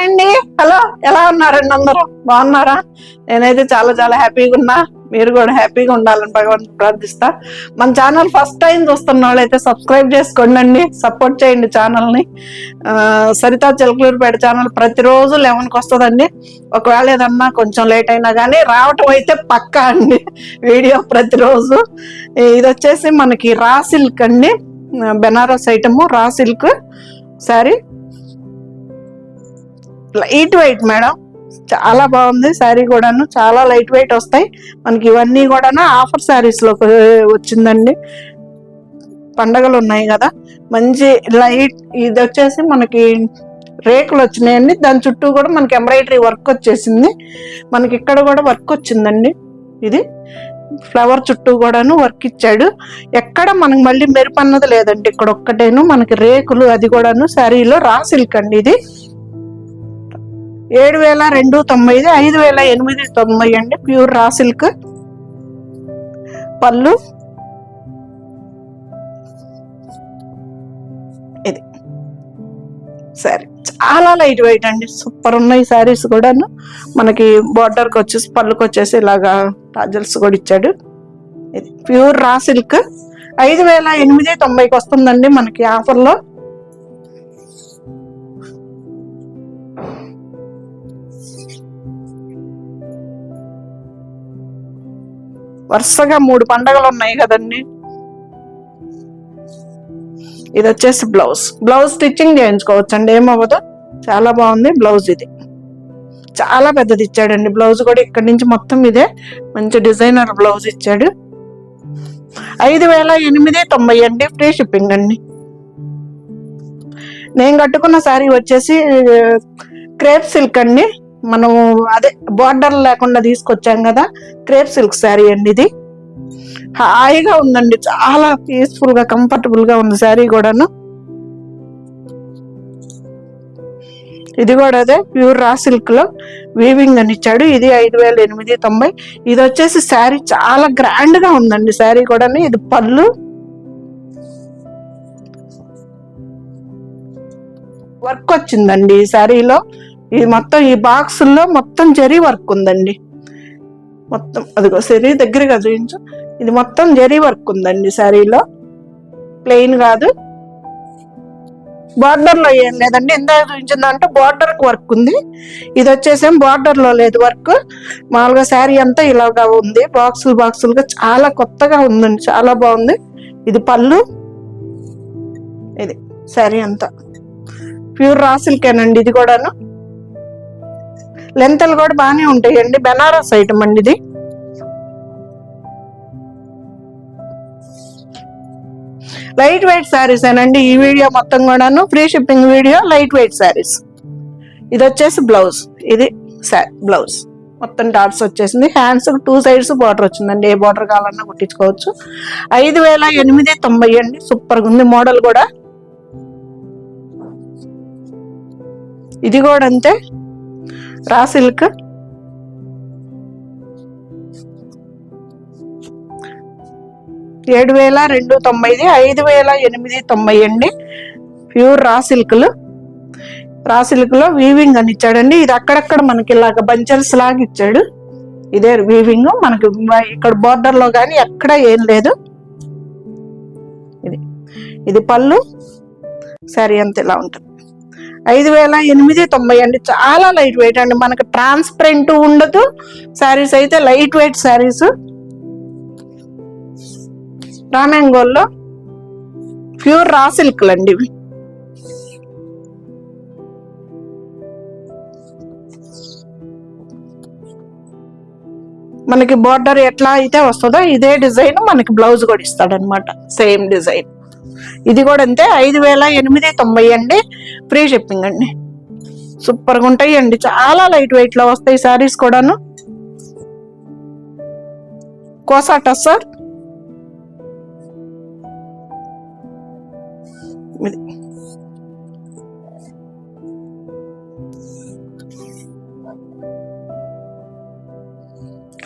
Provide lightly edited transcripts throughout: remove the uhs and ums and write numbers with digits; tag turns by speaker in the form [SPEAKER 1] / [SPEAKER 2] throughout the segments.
[SPEAKER 1] Hi అండి, hello, ఎలా ఉన్నారండి? అందరూ బాగున్నారా? నేనైతే చాలా చాలా హ్యాపీగా ఉన్నా. మీరు కూడా హ్యాపీగా ఉండాలని భగవంతుని ప్రార్థిస్తా. మన ఛానల్ ఫస్ట్ టైం చూస్తున్న వాళ్ళైతే సబ్స్క్రైబ్ చేసుకోండి, సపోర్ట్ చేయండి ఛానల్ని. సరితా చిలకలూరిపేట ఛానల్ ప్రతిరోజు 11కి వస్తుందండి. ఒకవేళ ఏదన్నా కొంచెం లేట్ అయినా కానీ రావటం అయితే పక్కా అండి వీడియో ప్రతిరోజు. ఇది వచ్చేసి మనకి రా సిల్క్ అండి, Banaras item, raw silk sari, light weight madam, చాలా బాగుంది శారీ కూడాను. చాలా లైట్ వెయిట్ వస్తాయి మనకి. ఇవన్నీ కూడాను ఆఫర్ శారీస్ లో వచ్చిందండి. పండగలు ఉన్నాయి కదా, మంచి లైట్. ఇది వచ్చేసి మనకి రేకులు వచ్చినాయండి, దాని చుట్టూ కూడా మనకి ఎంబ్రాయిడరీ వర్క్ వచ్చేసింది. మనకి ఇక్కడ కూడా వర్క్ వచ్చిందండి. ఇది ఫ్లవర్ చుట్టూ కూడాను వర్క్ ఇచ్చాడు. ఎక్కడ మనకి మళ్ళీ మెరుపు అన్నది లేదండి, ఇక్కడ ఒక్కటేను మనకి రేకులు. అది కూడాను శారీలో రా సిల్క్ అండి. ఇది 7,290, 5,890 అండి, ప్యూర్ రా సిల్క్. పళ్ళు ఇది శారీ చాలా లైట్ వెయిట్ అండి, సూపర్ ఉన్నాయి శారీస్ కూడాను. మనకి బార్డర్కి వచ్చేసి పళ్ళుకి వచ్చేసి ఇలాగా టాజల్స్ కూడా ఇచ్చాడు. ఇది ప్యూర్ రా సిల్క్ 5,890కి వస్తుందండి మనకి ఆఫర్లో. వరుసగా 3 పండగలు ఉన్నాయి కదండి. ఇది వచ్చేసి బ్లౌజ్ స్టిచ్చింగ్ చేయించుకోవచ్చు అండి, ఏమవ్వదు. చాలా బాగుంది బ్లౌజ్. ఇది చాలా పెద్దది ఇచ్చాడండి బ్లౌజ్ కూడా. ఇక్కడ నుంచి మొత్తం ఇదే మంచి డిజైనర్ బ్లౌజ్ ఇచ్చాడు. 5,890 అండి, ఫ్రీ షిప్పింగ్ అండి. నేను కట్టుకున్న శారీ వచ్చేసి క్రేప్ సిల్క్ అండి. మనం అదే బార్డర్ లేకుండా తీసుకొచ్చాం కదా, క్రేప్ సిల్క్ శారీ అండి. ఇది హాయిగా ఉందండి, చాలా పీస్ఫుల్ గా కంఫర్టబుల్ గా ఉంది శారీ కూడాను. ఇది కూడా అదే ప్యూర్ రా సిల్క్ లో వీవింగ్ అని ఇచ్చాడు. ఇది 5,890. ఇది వచ్చేసి శారీ చాలా గ్రాండ్ గా ఉందండి శారీ కూడాను. ఇది పళ్ళు, వర్క్ వచ్చిందండి ఈ శారీలో. ఇది మొత్తం ఈ బాక్సుల్లో మొత్తం జరీ వర్క్ ఉందండి. మొత్తం అదిగో శారీ దగ్గరగా చూపించు. ఇది మొత్తం జరీ వర్క్ ఉందండి శారీలో, ప్లెయిన్ కాదు. బార్డర్ లో ఏం లేదండి, ఇందాక చూపించిందంటే బార్డర్ కి వర్క్ ఉంది. ఇది వచ్చేసేం బార్డర్ లో లేదు వర్క్, మామూలుగా శారీ అంతా ఇలాగా ఉంది, బాక్సులుగా. చాలా కొత్తగా ఉందండి, చాలా బాగుంది. ఇది పళ్ళు, ఇది శారీ అంతా ప్యూర్ రా సిల్కేనండి. ఇది కూడాను లెంతలు కూడా బాగానే ఉంటాయండి, బెనారస్ ఐటమ్ అండి. ఇది లైట్ వెయిట్ శారీస్ ఏనండి. ఈ వీడియో మొత్తం కూడాను free shipping video, light weight saris. ఇది వచ్చేసి బ్లౌజ్, ఇది బ్లౌజ్ మొత్తం డాట్స్ వచ్చేసింది. హ్యాండ్స్ 2 సైడ్స్ బార్డర్ వచ్చిందండి, ఏ బార్డర్ కావాలన్నా కుట్టించుకోవచ్చు. 5,890 అండి, సూపర్ గా ఉంది మోడల్ కూడా. ఇది కూడా అంతే రా సిల్క్. $7,290, 5,890 అండి, ప్యూర్ రా సిల్క్లు. రా సిల్క్ లో వీవింగ్ అని ఇచ్చాడండి. ఇది అక్కడక్కడ మనకి ఇలాగ బంచెల్స్ లాగా ఇచ్చాడు. ఇదే వీవింగ్ మనకి. ఇక్కడ బార్డర్ లో కానీ ఎక్కడ ఏం లేదు. ఇది పళ్ళు, శారీ అంత ఇలా ఉంటుంది. 5,890 అండి, చాలా లైట్ వెయిట్ అండి. మనకు ట్రాన్స్పరెంట్ ఉండదు శారీస్ అయితే, లైట్ వెయిట్ శారీస్. రామ్యాంగోల్లో ప్యూర్ రా సిల్క్లు అండి ఇవి. మనకి బార్డర్ ఎట్లా అయితే వస్తుందో ఇదే డిజైన్ మనకి బ్లౌజ్ కూడా ఇస్తాడనమాట, సేమ్ డిజైన్. ఇది కూడా అంతే 5,890 అండి, ఫ్రీ షిప్పింగ్ అండి. సూపర్ గా ఉంటాయి అండి, చాలా లైట్ వెయిట్ లో వస్తాయి శారీస్ కూడాను. కోసా టస్సర్,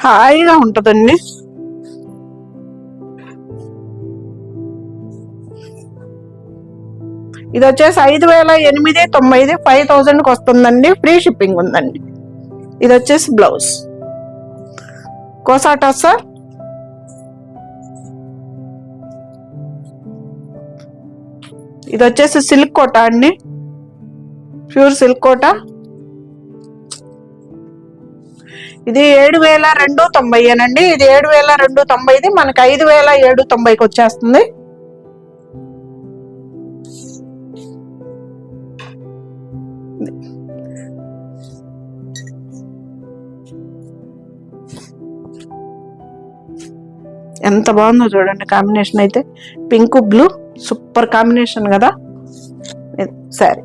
[SPEAKER 1] హాయిగా ఉంటుందండి. ఇది వచ్చేసి 5,890 5,000కి వస్తుందండి. ఫ్రీ షిప్పింగ్ ఉందండి. ఇది వచ్చేసి బ్లౌజ్ కోసాటా సార్. ఇది వచ్చేసి సిల్క్ కోటా అండి, ప్యూర్ సిల్క్ కోటా. ఇది 7,290 అనండి. ఇది 7,290, మనకి 5,790కి వచ్చేస్తుంది. ఎంత బాగుందో చూడండి కాంబినేషన్ అయితే. పింక్ బ్లూ సూపర్ కాంబినేషన్ కదా. శారీ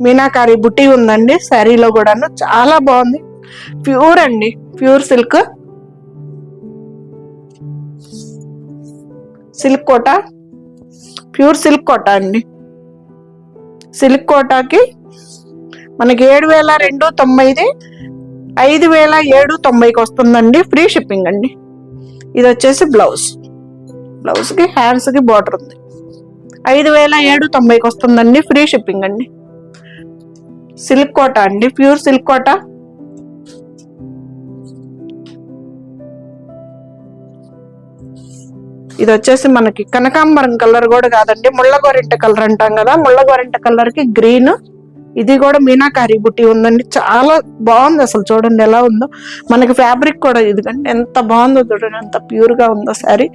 [SPEAKER 1] మీనాకారి బుట్టి ఉందండి శారీలో కూడాను, చాలా బాగుంది. ప్యూర్ అండి, pure silk, silk Kota, pure silk Kota అండి. సిల్క్ కోటాకి మనకి 7,290 5,790కి వస్తుందండి. ఫ్రీ షిప్పింగ్ అండి. ఇది వచ్చేసి బ్లౌజ్, బ్లౌజ్కి హ్యాండ్స్కి బార్డర్ ఉంది. 5,790కి వస్తుందండి. ఫ్రీ షిప్పింగ్ అండి. సిల్క్ కోటా అండి, ప్యూర్ సిల్క్ కోటా. ఇది వచ్చేసి మనకి కనకాంబరం కలర్ కూడా కాదండి, ముళ్ళగోరింట కలర్ అంటాం కదా, ముళ్ళగోరింట కలర్ కి గ్రీన్. ఇది కూడా మీనాకారి బుట్టి ఉందండి, చాలా బాగుంది. అసలు చూడండి ఎలా ఉందో. మనకి ఫ్యాబ్రిక్ కూడా ఇదిగండి ఎంత బాగుందో చూడండి, ఎంత ప్యూర్ గా ఉందో శారీ.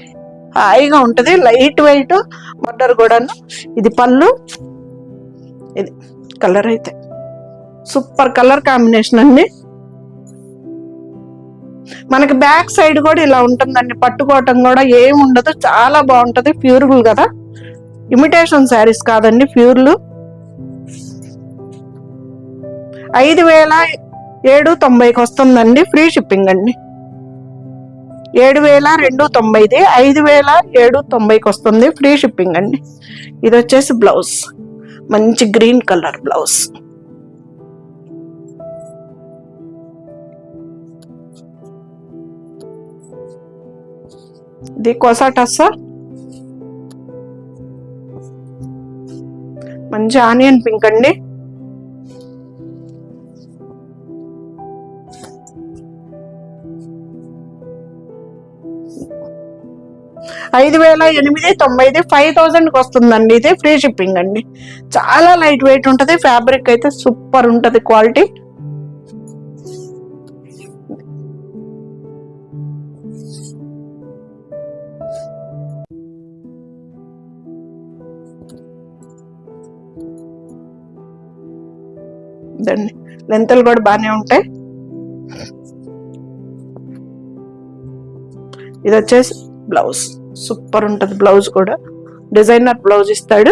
[SPEAKER 1] హాయిగా ఉంటది, లైట్ వెయిట్ బోర్డర్ కూడాను. ఇది పళ్ళు, ఇది కలర్ అయితే సూపర్ కలర్ కాంబినేషన్ అండి. మనకి బ్యాక్ సైడ్ కూడా ఇలా ఉంటుందండి, పట్టుకోవటం కూడా ఏమి ఉండదు, చాలా బాగుంటది. ప్యూర్లు కదా, ఇమిటేషన్ శారీస్ కాదండి, ప్యూర్లు. 5,790కి వస్తుందండి. ఫ్రీ షిప్పింగ్ అండి. 7,290 5,790కి వస్తుంది. ఫ్రీ షిప్పింగ్ అండి. ఇది వచ్చేసి బ్లౌజ్, మంచి గ్రీన్ కలర్ బ్లౌజ్. ఇది కోసాటా సార్, మంచి ఆనియన్ పింక్ అండి. $5,890 5,000కి వస్తుందండి. ఇది ఫ్రీ షిప్పింగ్ అండి. చాలా లైట్ వెయిట్ ఉంటది, ఫ్యాబ్రిక్ అయితే సూపర్ ఉంటది, క్వాలిటీ. లెంతలు కూడా బాగానే ఉంటాయి. ఇది వచ్చేసి బ్లౌజ్, సూపర్ ఉంటది. బ్లౌజ్ కూడా డిజైనర్ బ్లౌజ్ ఇస్తాడు.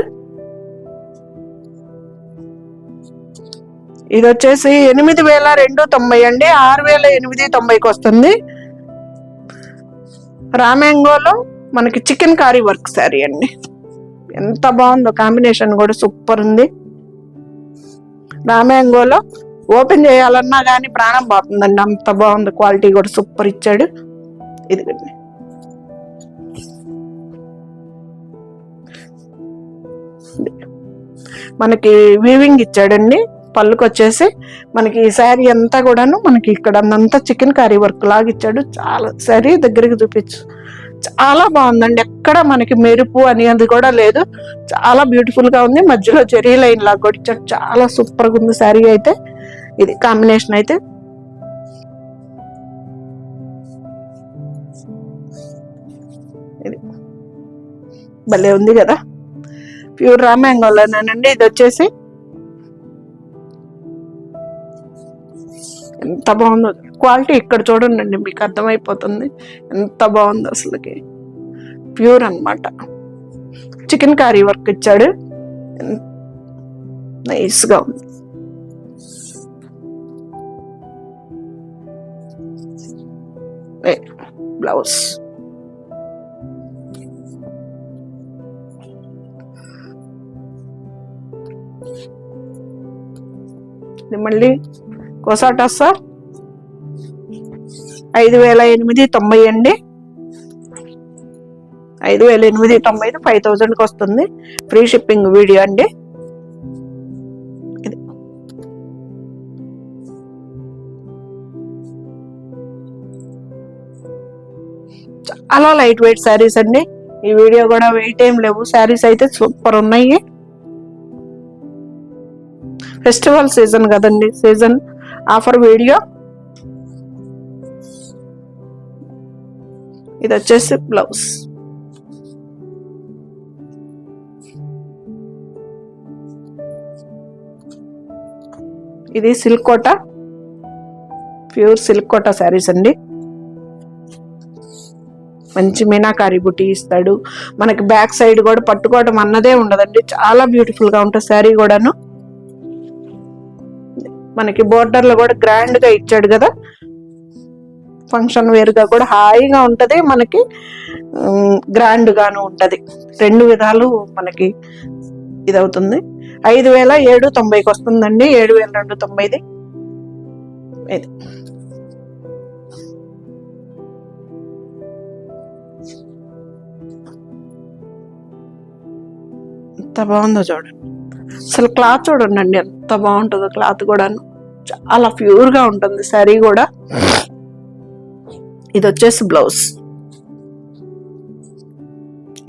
[SPEAKER 1] ఇది వచ్చేసి 8,290 అండి, 6,890కి వస్తుంది. రామ్యాంగోలో మనకి చికెన్ కారీ వర్క్ శారీ అండి, ఎంత బాగుందో కాంబినేషన్ కూడా సూపర్ ఉంది. రామ్యాంగోలో ఓపెన్ చేయాలన్నా కానీ ప్రాణం పోతుందండి, అంత బాగుంది. క్వాలిటీ కూడా సూపర్ ఇచ్చాడు. ఇదిగండి మనకి వీవింగ్ ఇచ్చాడండి. పళ్ళుకి వచ్చేసి మనకి ఈ శారీ అంతా కూడాను మనకి ఇక్కడ అంతా చికెన్ కర్రీ వర్క్ లాగా ఇచ్చాడు. చాలా శారీ దగ్గరికి చూపించు, చాలా బాగుందండి. ఎక్కడ మనకి మెరుపు అనేది కూడా లేదు, చాలా బ్యూటిఫుల్ గా ఉంది. మధ్యలో చెరీ లైన్ లాగా కూడా ఇచ్చాడు, చాలా సూపర్ గా ఉంది శారీ అయితే. ఇది కాంబినేషన్ అయితే ఇది భలే ఉంది కదా, ప్యూర్ రామ్యాంగోలోనేనండి. ఇది వచ్చేసి ఎంత బాగుందో క్వాలిటీ, ఇక్కడ చూడండి మీకు అర్థమైపోతుంది ఎంత బాగుందో అసలుకి. ప్యూర్ అన్నమాట. చికెన్ కర్రీ వర్క్ ఇచ్చాడు, నైస్ గా ఉంది. బ్లౌజ్ మళ్ళీ కోసాటా సార్ 5,890 అండి, 5890 5000కి వస్తుంది. ఫ్రీ షిప్పింగ్ వీడియో అండి. ఇది చాలా లైట్ వెయిట్ శారీస్ అండి. ఈ వీడియో కూడా వెయిట్ ఏం లేవు. శారీస్ అయితే సూపర్ ఉన్నాయి. ఫెస్టివల్ సీజన్ కదండి, సీజన్ ఆఫర్ వీడియో. ఇది వచ్చేసి బ్లౌజ్. ఇది సిల్క్ కోట, ప్యూర్ సిల్క్ కోట శారీస్ అండి. మంచి మీనాకారి బుట్టి ఇస్తాడు మనకి. బ్యాక్ సైడ్ కూడా పట్టుకోవడం అన్నదే ఉండదండి, చాలా బ్యూటిఫుల్ గా ఉంటుంది శారీ కూడాను. మనకి బోర్డర్ లో కూడా గ్రాండ్ గా ఇచ్చాడు కదా. ఫంక్షన్ వేర్ గా కూడా హాయిగా ఉంటది, మనకి గ్రాండ్ గాను ఉంటది. రెండు విధాలు మనకి ఇది అవుతుంది. 5790కి వస్తుందండి. 7290. ఇది ఎంత బాగుందో చూడండి. అసలు క్లాత్ చూడండి ఎంత బాగుంటుందో. క్లాత్ కూడా చాలా ప్యూర్ గా ఉంటుంది శారీ కూడా. ఇది వచ్చేసి బ్లౌజ్.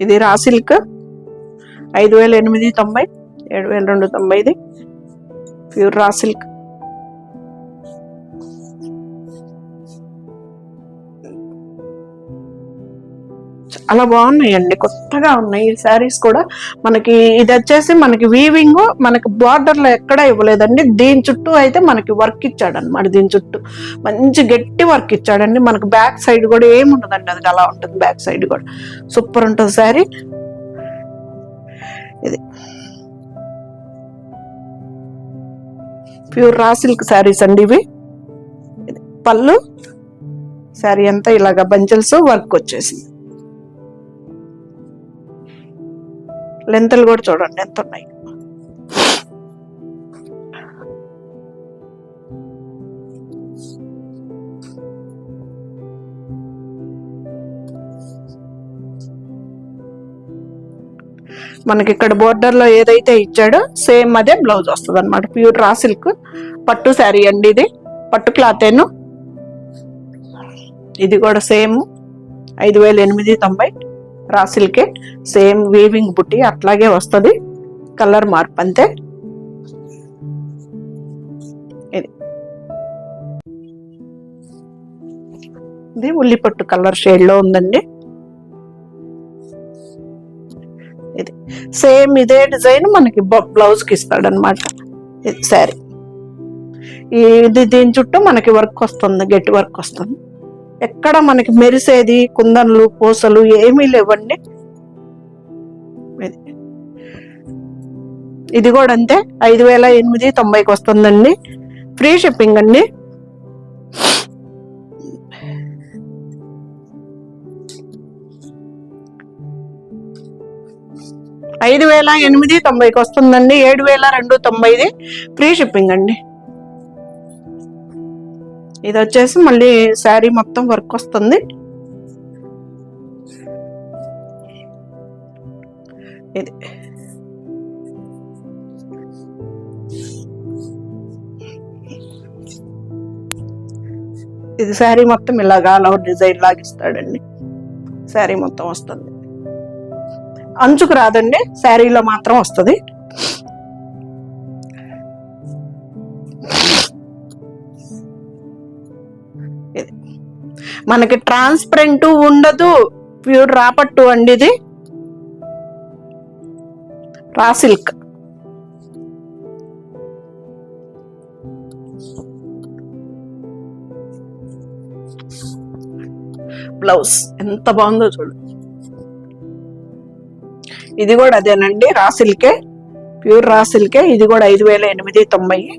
[SPEAKER 1] ఇది raw silk 5890 7290. Pure raw silk. చాలా బాగున్నాయండి, కొత్తగా ఉన్నాయి ఈ శారీస్ కూడా. మనకి ఇది వచ్చేసి మనకి వీవింగ్ మనకి బార్డర్ లో ఎక్కడా ఇవ్వలేదండి. దీని చుట్టూ అయితే మనకి వర్క్ ఇచ్చాడు అనమాట. దీని చుట్టూ మంచి గట్టి వర్క్ ఇచ్చాడండి. మనకి బ్యాక్ సైడ్ కూడా ఏముండదండి, అది అలా ఉంటుంది. బ్యాక్ సైడ్ కూడా సూపర్ ఉంటుంది శారీ. ఇది ప్యూర్ రా సిల్క్ శారీస్ అండి ఇవి. పళ్ళు శారీ అంతా ఇలాగా బంచెల్స్ వర్క్ వచ్చేసింది. లెంతలు కూడా చూడండి ఎంత ఉన్నాయి. మనకి ఇక్కడ బోర్డర్ లో ఏదైతే ఇచ్చాడో సేమ్ అదే బ్లౌజ్ వస్తుంది అనమాట. ప్యూర్ రా సిల్క్ పట్టు శారీ అండి ఇది. పట్టు క్లాతేను. ఇది కూడా సేమ్ 5890 రా సిల్కే. సేమ్ వీవింగ్ బుట్టి అట్లాగే వస్తుంది, కలర్ మార్పు అంతే. ఇది ఉల్లిపట్టు కలర్ షేడ్ లో ఉందండి. ఇది సేమ్ ఇదే డిజైన్ మనకి బ్లౌజ్ కి ఇస్తాడు అనమాట శారీ. ఇది దీని చుట్టూ మనకి వర్క్ వస్తుంది, గట్టి వర్క్ వస్తుంది. ఎక్కడ మనకి మెరిసేది కుందన్లు పూసలు ఏమీ లేవండి. ఇది కూడా అంతే 5890కి వస్తుందండి. ఫ్రీ షిప్పింగ్ అండి. $5890కి వస్తుందండి. 7290 ఫ్రీ షిప్పింగ్ అండి. ఇది వచ్చేసి మళ్ళీ శారీ మొత్తం వర్క్ వస్తుంది. ఇది ఇది శారీ మొత్తం ఇలాగా డిజైన్ లాగా ఇస్తాడండి. శారీ మొత్తం వస్తుంది. అంచుకు రాదండి, శారీలో మాత్రం వస్తుంది. మనకి ట్రాన్స్పరెంట్ ఉండదు, ప్యూర్ రాపట్టు అండి. ఇది రా సిల్క్. బ్లౌజ్ ఎంత బాగుందో చూడు. ఇది కూడా అదేనండి, రా సిల్కే, ప్యూర్ రా సిల్కే. ఇది కూడా 5890.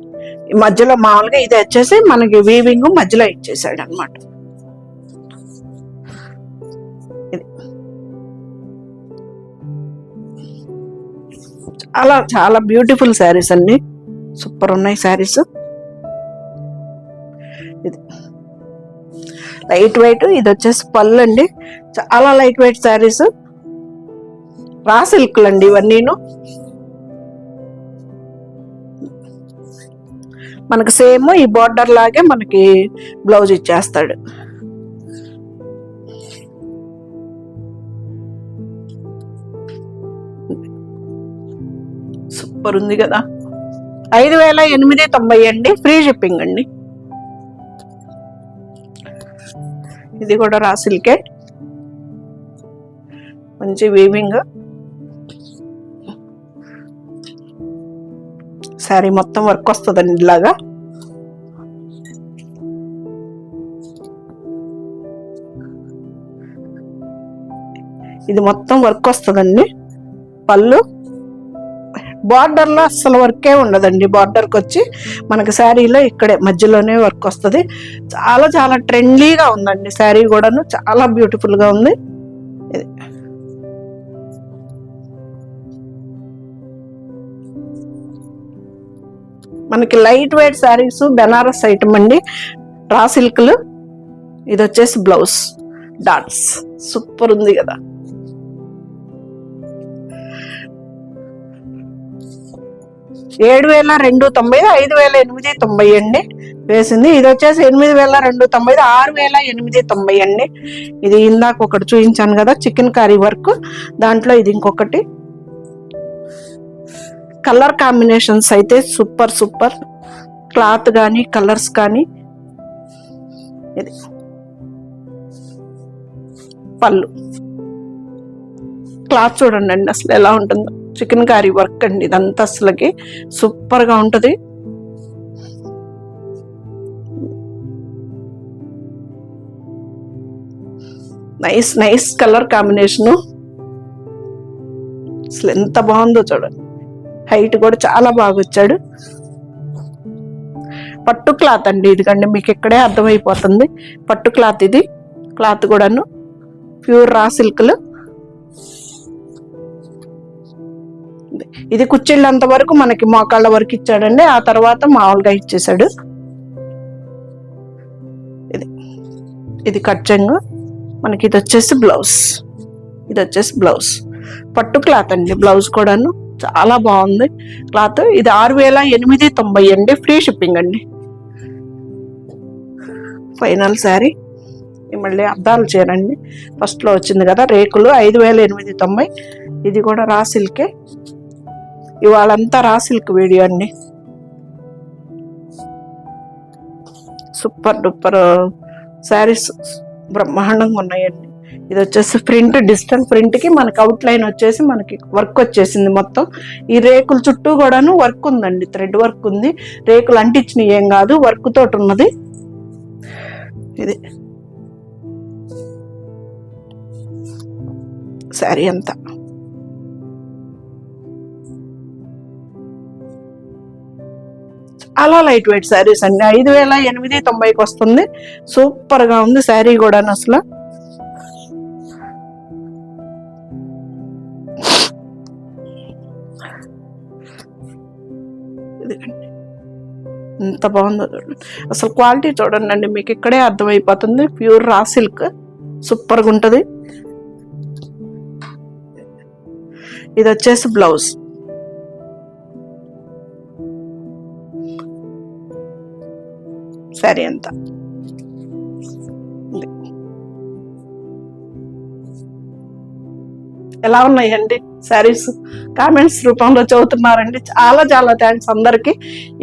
[SPEAKER 1] ఈ మధ్యలో మామూలుగా ఇది వచ్చేసి మనకి వీవింగ్ మధ్యలో ఇచ్చేసాడు అనమాట. చాలా చాలా బ్యూటిఫుల్ శారీస్ అండి, సూపర్ ఉన్నాయి శారీస్. ఇది లైట్ వెయిట్. ఇది వచ్చేసి పళ్ళు అండి, చాలా లైట్ వెయిట్ శారీస్. రా సిల్క్లు అండి ఇవన్నీను. మనకి సేమ్ ఈ బోర్డర్ లాగే మనకి బ్లౌజ్ ఇచ్చేస్తాడు. సూపర్ ఉంది కదా. 5,890 అండి, ఫ్రీ షిప్పింగ్ అండి. ఇది కూడా రా సిల్కే, మంచి వీవింగ్. శారీ మొత్తం వర్క్ వస్తుందండి ఇలాగా. ఇది మొత్తం వర్క్ వస్తుందండి. పళ్ళు బార్డర్ లో అస్సలు వర్కే ఉండదండి. బార్డర్కి వచ్చి మనకి శారీలో ఇక్కడే మధ్యలోనే వర్క్ వస్తుంది. చాలా చాలా ట్రెండీగా ఉందండి శారీ కూడాను, చాలా బ్యూటిఫుల్ గా ఉంది. ఇది మనకి light weight saris, Banaras item అండి, రా సిల్క్లు. ఇది వచ్చేసి బ్లౌజ్ డాట్స్, సూపర్ ఉంది కదా. $7,290, 5,890 అండి వేసింది. ఇది వచ్చేసి 8,290, 6,890 అండి. ఇది ఇందాక ఒకటి చూపించాను కదా చికెన్ కర్రీ వర్క్, దాంట్లో ఇది ఇంకొకటి. కలర్ కాంబినేషన్స్ అయితే సూపర్ సూపర్, క్లాత్ కానీ కలర్స్ కానీ. ఇది పళ్ళు, క్లాత్ చూడండి అండి అసలు ఎలా ఉంటుందో. చికెన్ కర్రీ వర్క్ అండి ఇదంతా, అసలుకి సూపర్ గా ఉంటది. నైస్ నైస్ కలర్ కాంబినేషను, అసలు ఎంత బాగుందో చూడండి. హైట్ కూడా చాలా బాగా వచ్చాడు. పట్టు క్లాత్ అండి ఇది కండి, మీకు ఇక్కడే అర్థమైపోతుంది. పట్టు క్లాత్ ఇది, క్లాత్ కూడాను ప్యూర్ రా సిల్క్లు. ఇది కుచ్చిళ్ళంత వరకు మనకి మోకాళ్ళ వరకు ఇచ్చాడండి, ఆ తర్వాత మామూలుగా ఇచ్చేసాడు. ఇది కట్చెంగ్ మనకి. ఇది వచ్చేసి బ్లౌజ్, ఇది వచ్చేసి బ్లౌజ్. పట్టు క్లాత్ అండి, బ్లౌజ్ కూడాను చాలా బాగుంది క్లాత్. ఇది 6,890 అండి, ఫ్రీ షిప్పింగ్ అండి. ఫైనల్ శారీ మళ్ళీ అద్దాలు చేరండి, ఫస్ట్ లో వచ్చింది కదా రేకులు, 5,890. ఇది కూడా రా సిల్కే. ఇవాళంతా రా సిల్క్ వీడియో అండి. సూపర్ డూపర్ శారీస్ బ్రహ్మాండంగా ఉన్నాయండి. ఇది వచ్చేసి ప్రింట్, డిజిటల్ ప్రింట్ కి మనకి అవుట్ లైన్ వచ్చేసి మనకి వర్క్ వచ్చేసింది మొత్తం. ఈ రేకుల చుట్టూ కూడాను వర్క్ ఉందండి, థ్రెడ్ వర్క్ ఉంది. రేకులు అంటించినవి ఏం కాదు, వర్క్ తోటి ఉన్నది. ఇది శారీ అంతా. చాలా లైట్ వెయిట్ శారీస్ అండి, 5,890కి వస్తుంది. సూపర్ గా ఉంది శారీ కూడా అసలు. ఎంత బాగుందో చూడండి, అసలు క్వాలిటీ చూడండి అండి, మీకు ఇక్కడే అర్థమైపోతుంది. ప్యూర్ రా సిల్క్, సూపర్ గా ఉంటది. ఇది వచ్చేసి బ్లౌజ్. శారీ అంతా ఎలా ఉన్నాయండి శారీస్? కామెంట్స్ రూపంలో చదువుతున్నారండి. చాలా చాలా థ్యాంక్స్ అందరికి.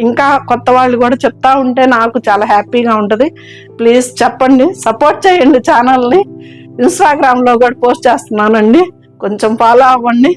[SPEAKER 1] ఇంకా కొత్త వాళ్ళు కూడా చెప్తా ఉంటే నాకు చాలా హ్యాపీగా ఉంటుంది. ప్లీజ్ చెప్పండి, సపోర్ట్ చేయండి ఛానల్ని. ఇన్స్టాగ్రామ్లో కూడా పోస్ట్ చేస్తున్నానండి, కొంచెం ఫాలో అవ్వండి.